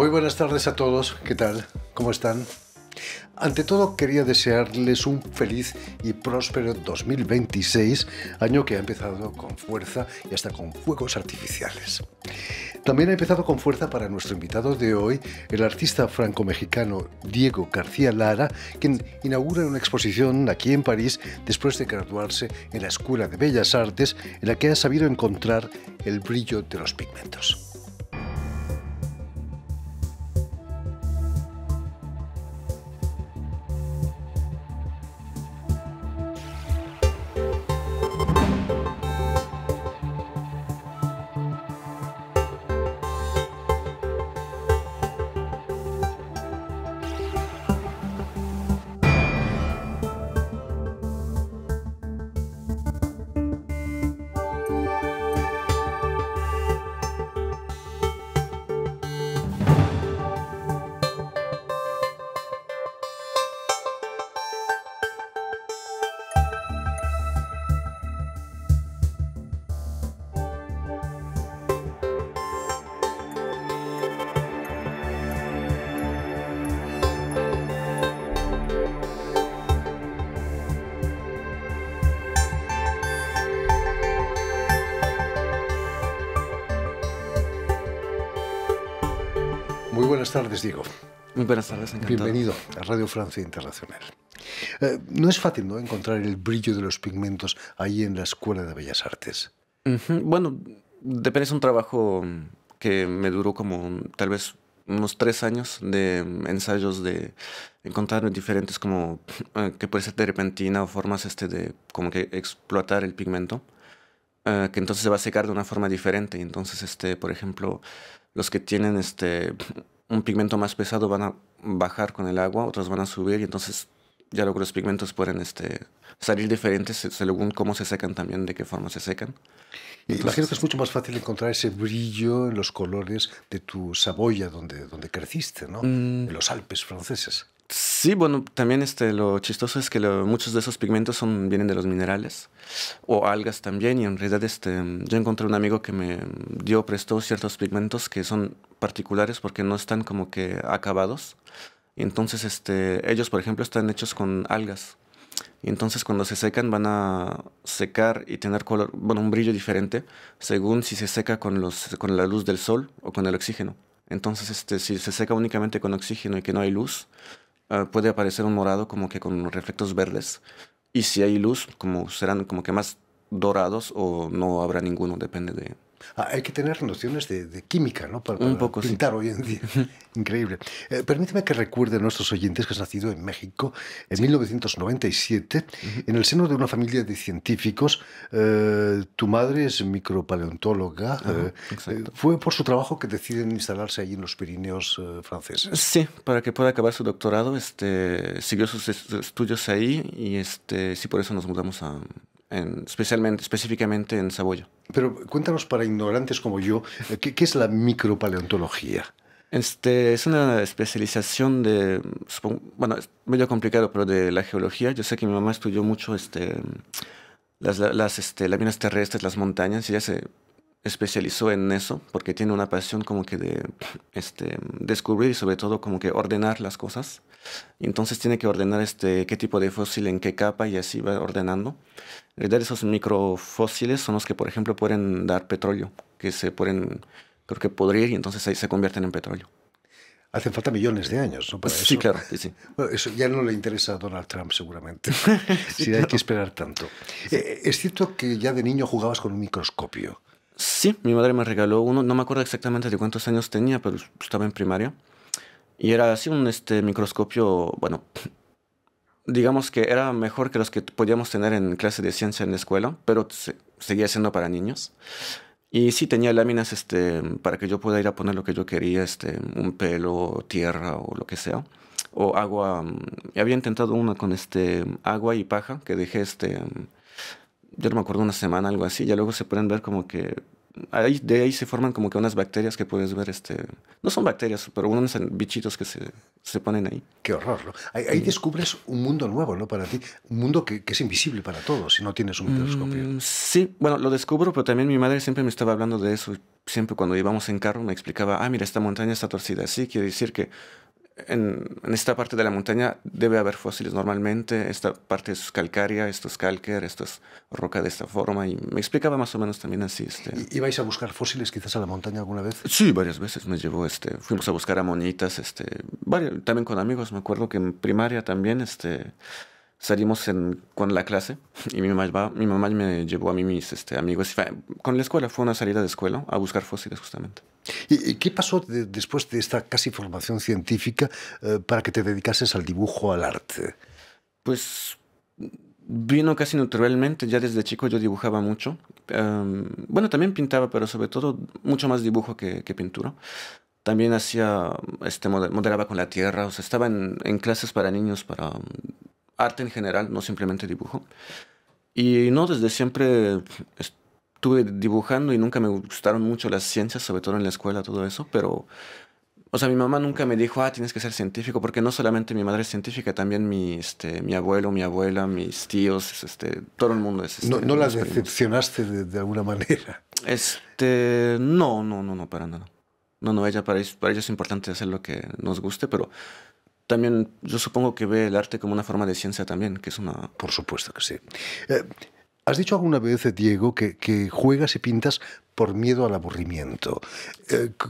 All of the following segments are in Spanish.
Muy buenas tardes a todos, ¿qué tal? ¿Cómo están? Ante todo quería desearles un feliz y próspero 2026, año que ha empezado con fuerza y hasta con fuegos artificiales. También ha empezado con fuerza para nuestro invitado de hoy, el artista franco-mexicano Diego García Lara, quien inaugura una exposición aquí en París después de graduarse en la Escuela de Bellas Artes, en la que ha sabido encontrar el brillo de los pigmentos. Muy buenas tardes, Diego. Muy buenas tardes, encantado. Bienvenido a Radio Francia Internacional. No es fácil, ¿no?, encontrar el brillo de los pigmentos ahí en la Escuela de Bellas Artes. Bueno, depende, es un trabajo que me duró como tal vez unos 3 años de ensayos de encontrar diferentes como que puede ser de repentina o formas de como que explotar el pigmento, que entonces se va a secar de una forma diferente. Y entonces, por ejemplo, los que tienen un pigmento más pesado van a bajar con el agua, otros van a subir, y entonces ya luego los pigmentos pueden salir diferentes según cómo se secan también, de qué forma se secan. Entonces, imagino que es mucho más fácil encontrar ese brillo en los colores de tu Saboya, donde creciste, ¿no? En los Alpes franceses. Sí, bueno, también lo chistoso es que muchos de esos pigmentos vienen de los minerales o algas también, y en realidad yo encontré un amigo que me prestó ciertos pigmentos que son particulares porque no están como que acabados. Y entonces ellos, por ejemplo, están hechos con algas. Y entonces cuando se secan van a secar y tener color, bueno, un brillo diferente según si se seca con la luz del sol o con el oxígeno. Entonces si se seca únicamente con oxígeno y que no hay luz, puede aparecer un morado como que con reflectos verdes. Y si hay luz, como serán como que más dorados, o no habrá ninguno, depende de... Hay que tener nociones de química, ¿no?, para Un poco, pintar sí. hoy en día. Increíble. Permíteme que recuerde a nuestros oyentes que has nacido en México en 1997, Ujú. en el seno de una familia de científicos. Tu madre es micropaleontóloga. Ajá, exacto. Fue por su trabajo que deciden instalarse allí en los Pirineos franceses. Sí, para que pueda acabar su doctorado, siguió sus estudios ahí, y sí, por eso nos mudamos específicamente en Saboya. Pero cuéntanos, para ignorantes como yo, ¿qué es la micropaleontología? Es una especialización bueno, es medio complicado, pero de la geología. Yo sé que mi mamá estudió mucho las láminas terrestres, las montañas, y ella se especializó en eso porque tiene una pasión como que de descubrir y sobre todo como que ordenar las cosas. Y entonces tiene que ordenar qué tipo de fósil en qué capa, y así va ordenando. En realidad, esos microfósiles son los que, por ejemplo, pueden dar petróleo, que se pueden, creo que podrir, y entonces ahí se convierten en petróleo. Hacen falta millones de años, ¿no?, para Sí, eso. claro, sí, sí. Bueno, eso ya no le interesa a Donald Trump, seguramente, Sí, si hay que claro. esperar tanto. Sí. ¿Es cierto que ya de niño jugabas con un microscopio? Sí, mi madre me regaló uno, no me acuerdo exactamente de cuántos años tenía, pero estaba en primaria. Y era así un microscopio, bueno, digamos que era mejor que los que podíamos tener en clase de ciencia en la escuela, pero seguía siendo para niños. Y sí tenía láminas para que yo pueda ir a poner lo que yo quería, un pelo, tierra o lo que sea. O agua. Y había intentado una con agua y paja, que dejé yo no me acuerdo, una semana, algo así. Ya luego se pueden ver como que De ahí se forman como que unas bacterias que puedes ver, no son bacterias, pero unos bichitos que se ponen ahí. Qué horror, ¿no? Ahí descubres un mundo nuevo, ¿no? Para ti, un mundo que es invisible para todos si no tienes un microscopio. Sí, bueno, lo descubro, pero también mi madre siempre me estaba hablando de eso. Siempre cuando íbamos en carro me explicaba, mira, esta montaña está torcida. Sí, quiere decir que en esta parte de la montaña debe haber fósiles normalmente. Esta parte es calcárea, esto es calker, esto es roca de esta forma. Y me explicaba más o menos también así. ¿Y vais a buscar fósiles quizás a la montaña alguna vez? Sí, varias veces me llevó, fuimos a buscar amonitas, también con amigos. Me acuerdo que en primaria también, salimos con la clase y mi mamá me llevó a mí mis amigos. Con la escuela, fue una salida de escuela a buscar fósiles justamente. ¿Y qué pasó después de esta casi formación científica para que te dedicases al dibujo, al arte? Pues vino casi naturalmente. Ya desde chico yo dibujaba mucho. Bueno, también pintaba, pero sobre todo mucho más dibujo que pintura. También hacía, modelaba con la tierra. O sea, estaba en clases para niños, para arte en general, no simplemente dibujo. Y no, desde siempre estuve dibujando y nunca me gustaron mucho las ciencias, sobre todo en la escuela, todo eso, pero, o sea, mi mamá nunca me dijo, tienes que ser científico, porque no solamente mi madre es científica, también mi abuelo, mi abuela, mis tíos, todo el mundo es, No la mis primos. decepcionaste de alguna manera. No, para nada. No, para ella es importante hacer lo que nos guste, pero también yo supongo que ve el arte como una forma de ciencia también, que es una... Por supuesto que sí. Eh, Has dicho alguna vez, Diego, que juegas y pintas por miedo al aburrimiento.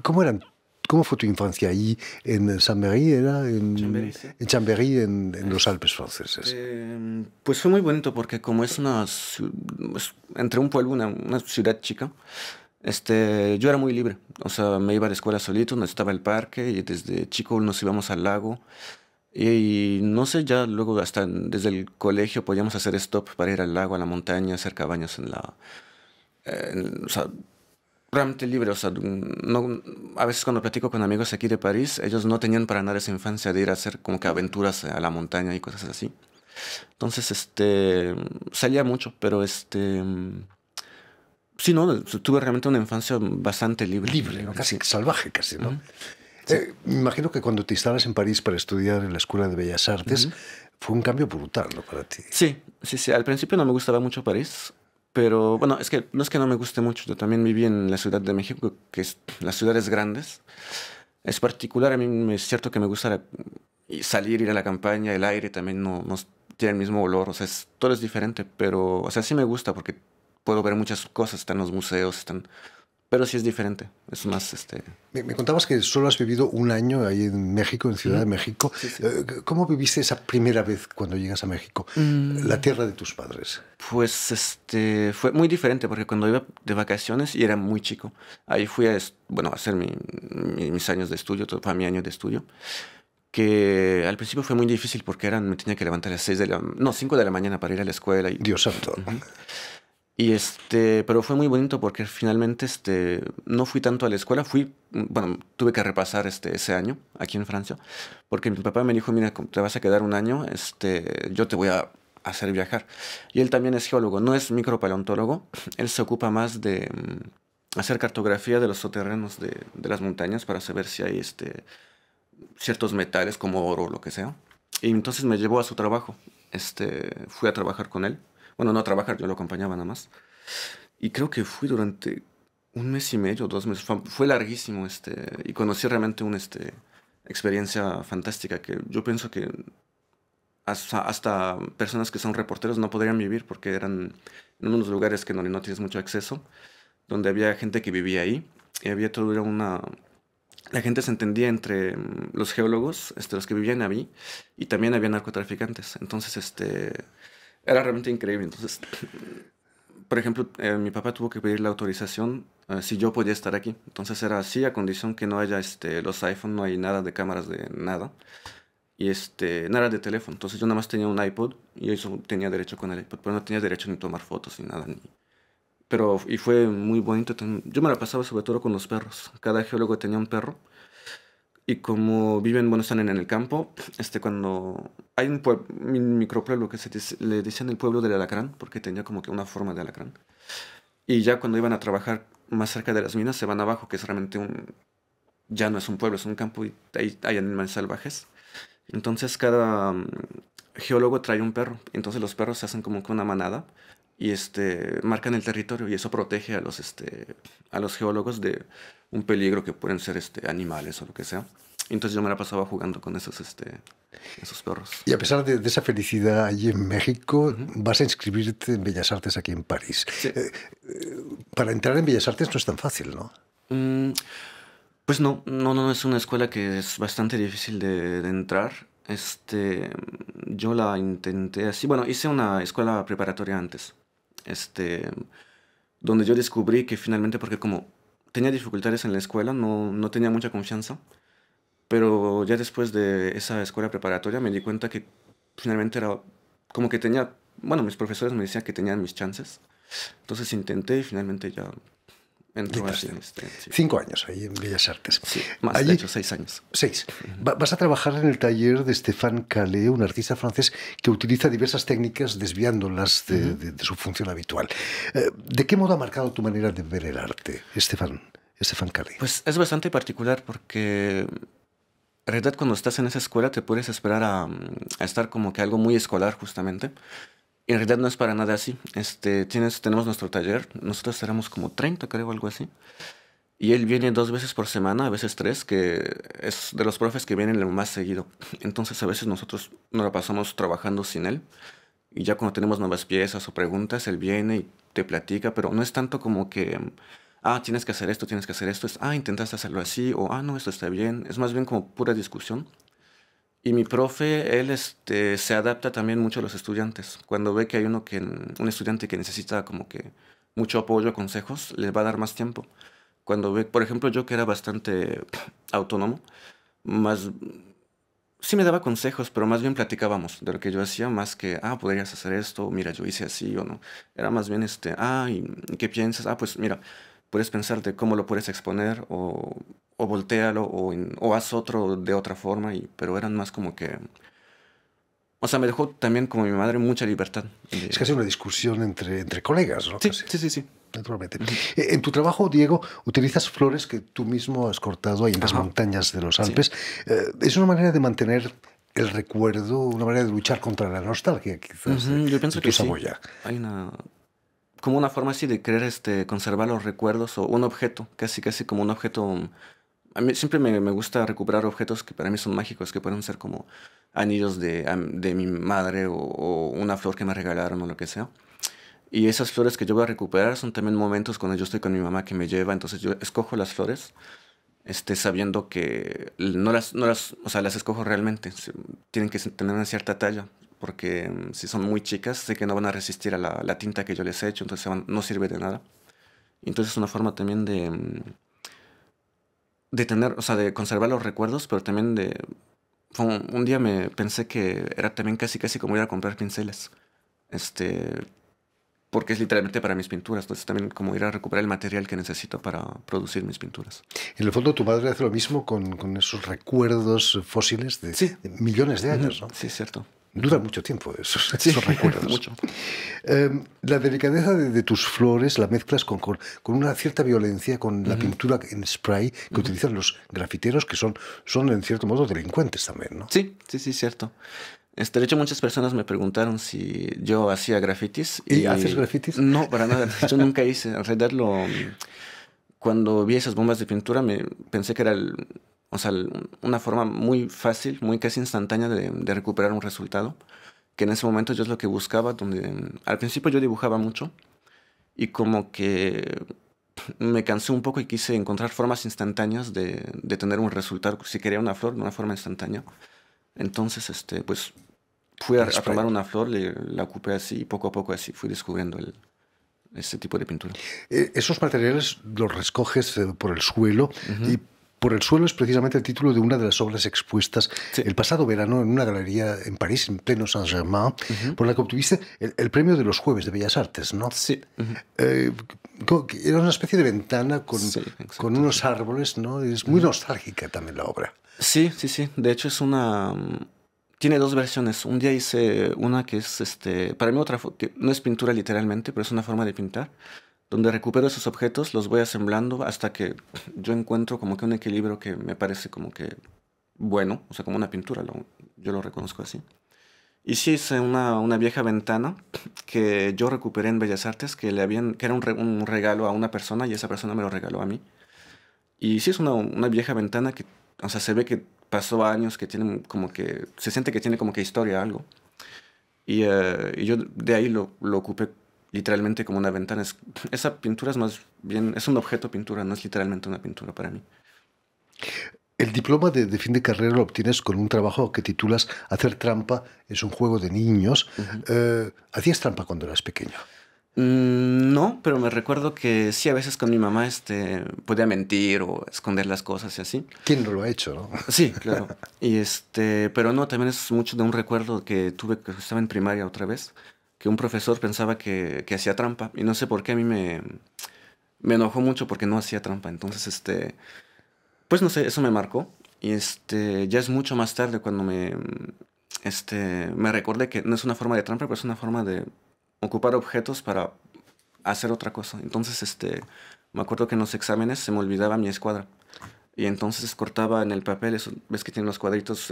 ¿Cómo fue tu infancia ahí en Chambéry? ¿Era Chambéry, sí. en Chambéry, en los Alpes franceses? Pues fue muy bonito porque como entre un pueblo, una ciudad chica, yo era muy libre. O sea, me iba a la escuela solito, no estaba el parque y desde chico nos íbamos al lago. Y no sé, ya luego hasta desde el colegio podíamos hacer stop para ir al lago, a la montaña, hacer cabañas o sea, realmente libre. O sea, no, a veces cuando platico con amigos aquí de París, ellos no tenían para nada esa infancia de ir a hacer como que aventuras a la montaña y cosas así. Entonces, salía mucho, pero sí, no, tuve realmente una infancia bastante libre. Libre, ¿no? Casi Sí. salvaje, casi, ¿no? Sí. Me imagino que cuando te instalas en París para estudiar en la Escuela de Bellas Artes, fue un cambio brutal, ¿no? Para ti. Sí, sí, sí. Al principio no me gustaba mucho París, pero bueno, no es que no me guste mucho. Yo también viví en la Ciudad de México, que es las ciudades grandes. Es particular, a mí es cierto que me gusta y salir, ir a la campaña, el aire también no tiene el mismo olor, o sea, todo es diferente, pero, o sea, sí me gusta porque puedo ver muchas cosas, están los museos, pero sí es diferente, es más, Me contabas que solo has vivido un año ahí en México, en Ciudad de Ujú. México. Sí, sí. ¿Cómo viviste esa primera vez cuando llegas a México? La tierra de tus padres. Pues fue muy diferente porque cuando iba de vacaciones y era muy chico, ahí fui bueno, a hacer mis años de estudio, todo fue mi año de estudio, que al principio fue muy difícil porque me tenía que levantar a las 5 de la mañana para ir a la escuela. Dios santo. Ujú. Y pero fue muy bonito porque finalmente no fui tanto a la escuela, bueno, tuve que repasar ese año aquí en Francia, porque mi papá me dijo, mira, como te vas a quedar un año, yo te voy a hacer viajar. Y él también es geólogo, no es micropaleontólogo, él se ocupa más de hacer cartografía de los soterranos de las montañas para saber si hay ciertos metales como oro o lo que sea. Y entonces me llevó a su trabajo, fui a trabajar con él. Bueno, no a trabajar, yo lo acompañaba nada más. Y creo que fui durante un mes y medio, 2 meses. Fue larguísimo, y conocí realmente una experiencia fantástica que yo pienso que hasta personas que son reporteros no podrían vivir porque eran en unos lugares que no tienes mucho acceso, donde había gente que vivía ahí y había todo era una... La gente se entendía entre los geólogos, los que vivían ahí, y también había narcotraficantes. Entonces, era realmente increíble. Entonces, por ejemplo, mi papá tuvo que pedir la autorización si yo podía estar aquí. Entonces era así a condición que no haya los iPhone, no hay nada de cámaras de nada. Y nada de teléfono. Entonces yo nada más tenía un iPod y eso tenía derecho con el iPod, pero no tenía derecho ni tomar fotos ni nada. Y fue muy bonito. Yo me la pasaba sobre todo con los perros. Cada geólogo tenía un perro. Y como bueno, están en el campo, cuando hay un micropueblo que le decían el pueblo del alacrán, porque tenía como que una forma de alacrán. Y ya cuando iban a trabajar más cerca de las minas, se van abajo, que es realmente ya no es un pueblo, es un campo y ahí hay animales salvajes. Entonces cada geólogo trae un perro. Entonces los perros se hacen como que una manada y marcan el territorio y eso protege a los geólogos de un peligro que pueden ser animales o lo que sea. Entonces yo me la pasaba jugando con esos perros. Y a pesar de esa felicidad allí en México, Ujú. vas a inscribirte en Bellas Artes aquí en París. Sí. Para entrar en Bellas Artes no es tan fácil, ¿no? Mm, pues no, es una escuela que es bastante difícil de entrar. Yo la intenté así, bueno, hice una escuela preparatoria antes, este, donde yo descubrí que finalmente, porque como tenía dificultades en la escuela, no tenía mucha confianza, pero ya después de esa escuela preparatoria me di cuenta que finalmente era como que tenía, bueno, mis profesores me decían que tenían mis chances, entonces intenté y finalmente ya entró así, Entraste. sí. 5 años ahí en Bellas Artes. Sí, más, de Allí, hecho, 6 años. 6. Vas a trabajar en el taller de Stéphane Calais, un artista francés que utiliza diversas técnicas desviándolas Ujú. de su función habitual. ¿De qué modo ha marcado tu manera de ver el arte, Stéphane Calais? Pues es bastante particular porque en realidad cuando estás en esa escuela te puedes esperar a estar como que algo muy escolar justamente. Y en realidad no es para nada así. Tenemos nuestro taller, nosotros éramos como 30 creo, algo así. Y él viene 2 veces por semana, a veces 3, que es de los profes que vienen lo más seguido. Entonces a veces nosotros nos la pasamos trabajando sin él. Y ya cuando tenemos nuevas piezas o preguntas, él viene y te platica, pero no es tanto como que, tienes que hacer esto, intentaste hacerlo así, o no, esto está bien. Es más bien como pura discusión. Y mi profe, él se adapta también mucho a los estudiantes. Cuando ve que hay un estudiante que necesita como que mucho apoyo, consejos, le va a dar más tiempo. Cuando ve, por ejemplo, yo que era bastante autónomo, más sí me daba consejos, pero más bien platicábamos de lo que yo hacía, más que, podrías hacer esto, o mira, yo hice así o no. Era más bien ¿y qué piensas? Pues mira, puedes pensar de cómo lo puedes exponer, o voltéalo, o haz otro de otra forma, pero eran más como que, o sea, me dejó también como mi madre mucha libertad. Es casi una discusión entre colegas, ¿no? Sí, Casi, sí, sí, sí. naturalmente. Ujú. En tu trabajo, Diego, utilizas flores que tú mismo has cortado ahí en las Ajá, montañas de los sí. Alpes. Es una manera de mantener el recuerdo, una manera de luchar contra la nostalgia, quizás, Ujú, yo de pienso tu que sí. Saboya. Hay como una forma así de querer conservar los recuerdos o un objeto, casi como un objeto. A mí siempre me gusta recuperar objetos que para mí son mágicos, que pueden ser como anillos de mi madre o una flor que me regalaron o lo que sea. Y esas flores que yo voy a recuperar son también momentos cuando yo estoy con mi mamá que me lleva, entonces yo escojo las flores, sabiendo que o sea, las escojo realmente. Tienen que tener una cierta talla, porque si son muy chicas, sé que no van a resistir a la tinta que yo les he hecho, entonces no sirve de nada. Entonces es una forma también de tener, o sea, de conservar los recuerdos, pero también un día me pensé que era también casi como ir a comprar pinceles, este, porque es literalmente para mis pinturas, entonces también como ir a recuperar el material que necesito para producir mis pinturas. En el fondo, tu madre hace lo mismo con esos recuerdos fósiles Sí, de millones de ujú, años, ¿no? sí, es cierto. Duran mucho tiempo esos, Sí, esos recuerdos. mucho. La delicadeza de tus flores la mezclas con una cierta violencia con la Ujú, pintura en spray que ujú. utilizan los grafiteros, que son en cierto modo delincuentes también, ¿no? Sí, sí, sí, cierto. De hecho, muchas personas me preguntaron si yo hacía grafitis ¿Y haces y grafitis? no, para nada. Yo nunca hice. En realidad, cuando vi esas bombas de pintura, pensé que era o sea, una forma muy fácil, muy casi instantánea de recuperar un resultado, que en ese momento yo es lo que buscaba, donde al principio yo dibujaba mucho y como que me cansé un poco y quise encontrar formas instantáneas de tener un resultado. Si quería una flor, de una forma instantánea. Entonces, pues fui El a spray. tomar una flor, la ocupé así y poco a poco así fui descubriendo ese tipo de pintura. Esos materiales los recoges por el suelo Ujú. y por el suelo es precisamente el título de una de las obras expuestas Sí. el pasado verano en una galería en París, en pleno Saint-Germain, Ujú. por la que obtuviste el premio de los Jueves de Bellas Artes, ¿no? Sí. Ujú. Eh, que era una especie de ventana Sí, con exacto, sí. unos árboles, ¿no? Es muy Ujú. nostálgica también la obra. Sí, sí, sí. De hecho, tiene dos versiones. Un día hice una que es, para mí otra, que no es pintura literalmente, pero es una forma de pintar, donde recupero esos objetos, los voy asemblando hasta que yo encuentro como que un equilibrio que me parece como que bueno, o sea, como una pintura, yo lo reconozco así. Y sí, es una vieja ventana que yo recuperé en Bellas Artes, que era un regalo a una persona y esa persona me lo regaló a mí. Y sí, es una vieja ventana que, o sea, se ve que pasó años, que tiene como que, se siente que tiene como que historia, algo. Y yo de ahí lo ocupé literalmente como una ventana. Esa pintura es más bien, es un objeto pintura, no es literalmente una pintura para mí. El diploma de fin de carrera lo obtienes con un trabajo que titulas Hacer trampa es un juego de niños. ¿Hacías trampa cuando eras pequeño? No, pero me recuerdo que sí, a veces con mi mamá podía mentir o esconder las cosas y así. ¿Quién no lo ha hecho, no? Sí, claro. Y pero no, también es mucho de un recuerdo que tuve que estaba en primaria otra vez, que un profesor pensaba que hacía trampa y no sé por qué a mí me enojó mucho porque no hacía trampa. Entonces, pues no sé, eso me marcó. Y ya es mucho más tarde cuando me recordé que no es una forma de trampa, pero es una forma de ocupar objetos para hacer otra cosa. Entonces, me acuerdo que en los exámenes se me olvidaba mi escuadra. Y entonces cortaba en el papel, ves que tiene los cuadritos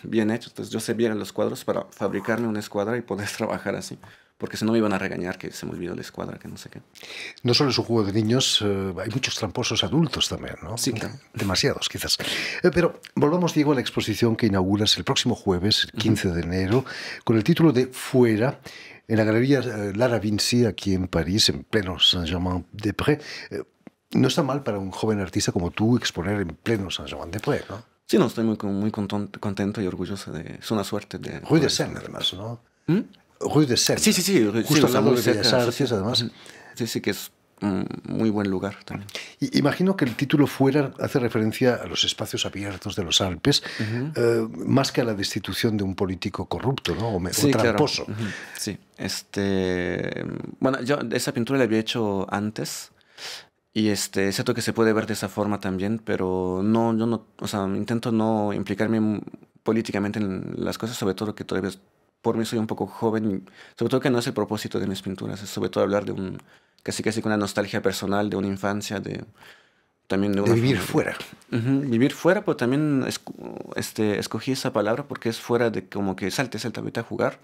bien hechos. Entonces yo servía los cuadros para fabricarme una escuadra y poder trabajar así. Porque si no me iban a regañar que se me olvidó la escuadra, que no sé qué. No solo es un juego de niños, hay muchos tramposos adultos también, ¿no? Sí, claro. Demasiados, quizás. Pero volvamos, Diego, a la exposición que inauguras el próximo jueves, 15 de enero, con el título de Fuera, en la Galería Lara Vinci, aquí en París, en pleno Saint-Germain-des-Prés. No está mal para un joven artista como tú exponer en pleno Saint-Germain-des-Prés, ¿no? Sí, no, estoy muy contento y orgulloso es una suerte de... Rue de Seine, además, ¿no? Rue de Seine. Sí, Justo al lado de cerca, Bellas Artes, además. Sí, que es un muy buen lugar también. Imagino que el título Fuera hace referencia a los espacios abiertos de los Alpes, más que a la destitución de un político corrupto, ¿no? O tramposo. Claro. Sí, bueno, yo esa pintura la había hecho antes. Y es cierto que se puede ver de esa forma también, pero no, yo no, o sea, intento no implicarme políticamente en las cosas, sobre todo que todavía por mí soy un poco joven, y sobre todo que no es el propósito de mis pinturas, es sobre todo hablar de casi con una nostalgia personal, de una infancia, también de vivir fuera. Vivir fuera, pero también escogí esa palabra porque es fuera de como que saltes ahorita a jugar,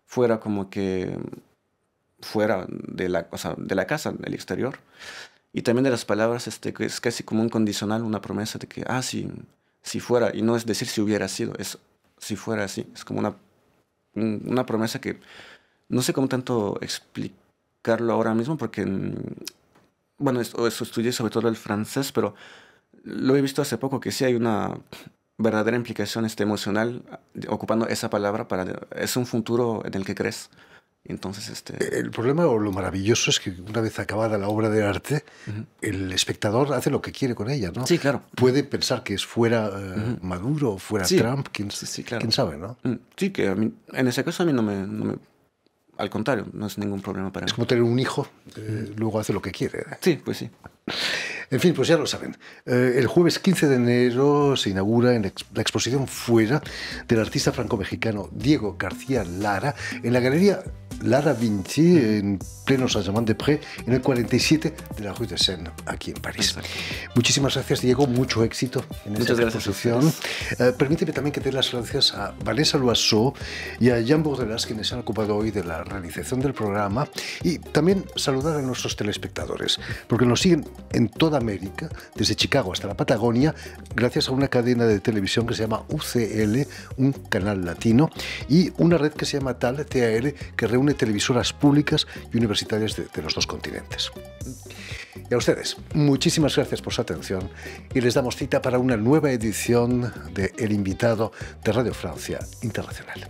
fuera como que fuera o sea, de la casa, del exterior. Y también de las palabras, que es casi como un condicional, una promesa de que, si fuera, y no es decir si hubiera sido, es si fuera así. Es como una promesa que no sé cómo tanto explicarlo ahora mismo, porque, bueno, eso estudié sobre todo el francés, pero lo he visto hace poco, que sí hay una verdadera implicación emocional ocupando esa palabra es un futuro en el que crees. Entonces, El problema o lo maravilloso es que una vez acabada la obra de arte, el espectador hace lo que quiere con ella, ¿no? Sí, claro. Puede pensar que es fuera Maduro o fuera Trump, quién sabe, ¿no? Sí, que a mí, en ese caso a mí no me... Al contrario, no es ningún problema para mí. Es como tener un hijo, luego hace lo que quiere. Sí, pues sí. En fin, pues ya lo saben. El jueves 15 de enero se inaugura en la exposición Fuera del artista franco-mexicano Diego García Lara en la Galería Lara Vinci, en pleno Saint-Germain-des-Prés, en el 47 de la Rue de Seine, aquí en París. Exacto. Muchísimas gracias, Diego. Mucho éxito en esta exposición. Permíteme también que dé las gracias a Vanessa Loiseau y a Jean Bourdelas, quienes se han ocupado hoy de la realización del programa, y también saludar a nuestros telespectadores, porque nos siguen en toda América, desde Chicago hasta la Patagonia, gracias a una cadena de televisión que se llama UCL, un canal latino, y una red que se llama TAL, que reúne televisoras públicas y universitarias de los dos continentes. Y a ustedes, muchísimas gracias por su atención y les damos cita para una nueva edición de El Invitado de Radio Francia Internacional.